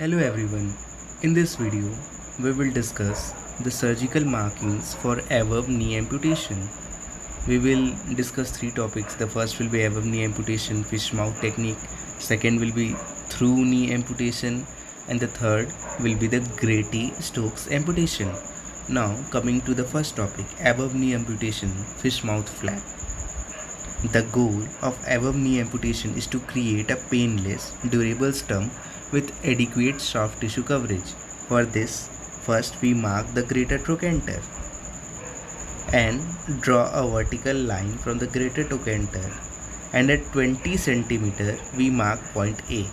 Hello everyone, in this video we will discuss the surgical markings for above knee amputation. We will discuss three topics. The first will be above knee amputation fish mouth technique, second will be through knee amputation, and the third will be the Gritti-Stokes amputation. Now coming to the first topic, above knee amputation fish mouth flap. The goal of above knee amputation is to create a painless, durable stump with adequate soft tissue coverage. For this, first we mark the greater trochanter and draw a vertical line from the greater trochanter, and at 20 cm we mark point A.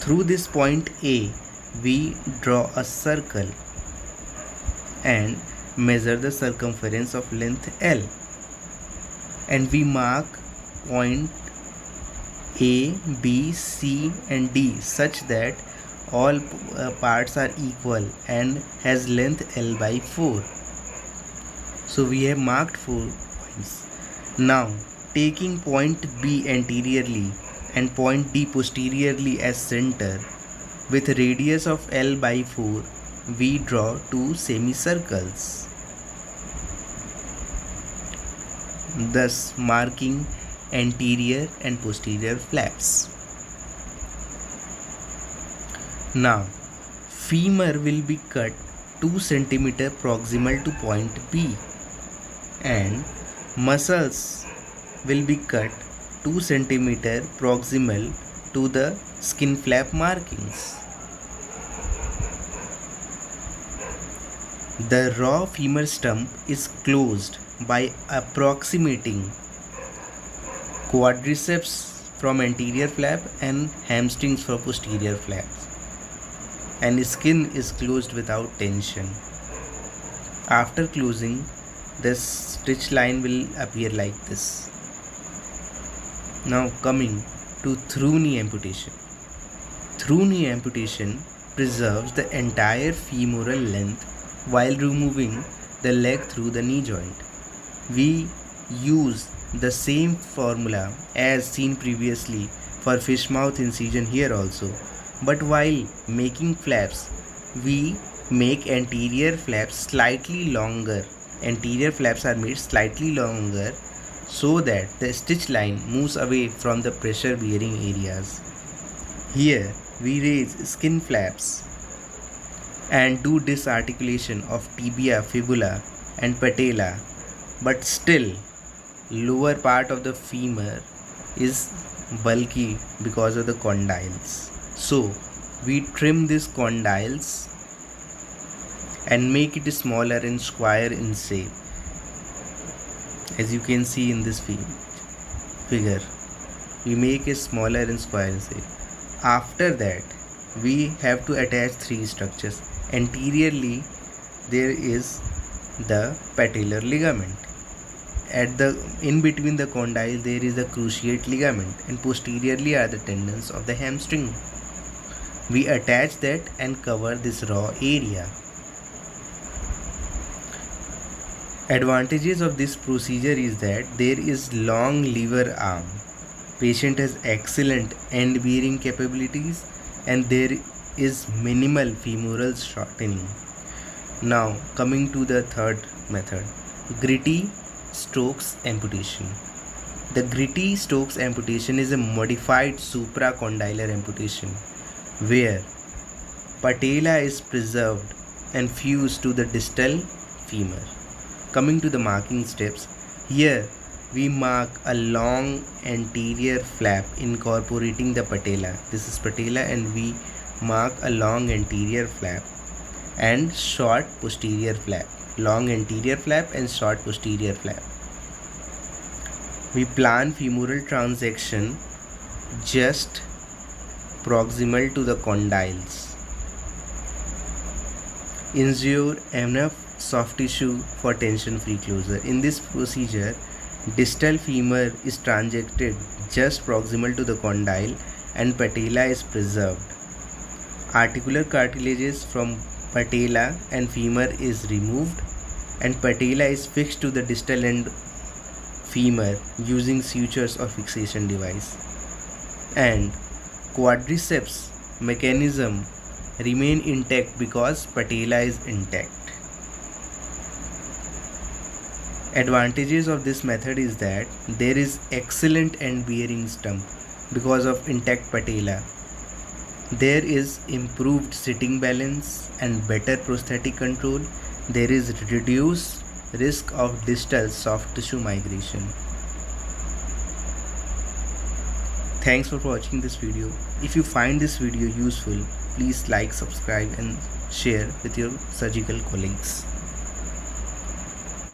Through this point A, we draw a circle and measure the circumference of length L, and we mark point A, B, C and D such that all parts are equal and has length L by 4. So we have marked 4 points. Now taking point B anteriorly and point D posteriorly as center with radius of L by 4, we draw two semicircles, thus marking anterior and posterior flaps. Now femur will be cut 2 cm proximal to point B, and muscles will be cut 2 cm proximal to the skin flap markings. The raw femur stump is closed by approximating quadriceps from anterior flap and hamstrings from posterior flaps, and skin is closed without tension. After closing, the stitch line will appear like this. Now coming to through knee amputation. Through knee amputation preserves the entire femoral length while removing the leg through the knee joint. We use the same formula as seen previously for fish mouth incision here also, but while making flaps we make anterior flaps slightly longer. Anterior flaps are made slightly longer so that the stitch line moves away from the pressure bearing areas. Here we raise skin flaps and do disarticulation of tibia, fibula and patella, but still lower part of the femur is bulky because of the condyles. So we trim these condyles and make it smaller and square in shape, as you can see in this figure. We make it smaller and square in shape. After that we have to attach three structures. Anteriorly there is the patellar ligament. At the in between the condyle there is the cruciate ligament, and posteriorly are the tendons of the hamstring. We attach that and cover this raw area. Advantages of this procedure is that there is long lever arm, patient has excellent end bearing capabilities, and there is minimal femoral shortening. Now coming to the third method, Gritti-Stokes amputation. The Gritti-Stokes amputation is a modified supracondylar amputation where patella is preserved and fused to the distal femur. Coming to the marking steps, here we mark a long anterior flap incorporating the patella. This is patella, and we mark a long anterior flap and short posterior flap. Long anterior flap and short posterior flap. We plan femoral transection just proximal to the condyles. Ensure enough soft tissue for tension-free closure. In this procedure, distal femur is transected just proximal to the condyle and patella is preserved. Articular cartilages from patella and femur is removed, and patella is fixed to the distal end femur using sutures or fixation device, and quadriceps mechanism remain intact because patella is intact. Advantages of this method is that there is excellent end bearing stump because of intact patella. There is improved sitting balance and better prosthetic control. There is reduced risk of distal soft tissue migration. Thanks for watching this video. If you find this video useful, please like, subscribe and share with your surgical colleagues.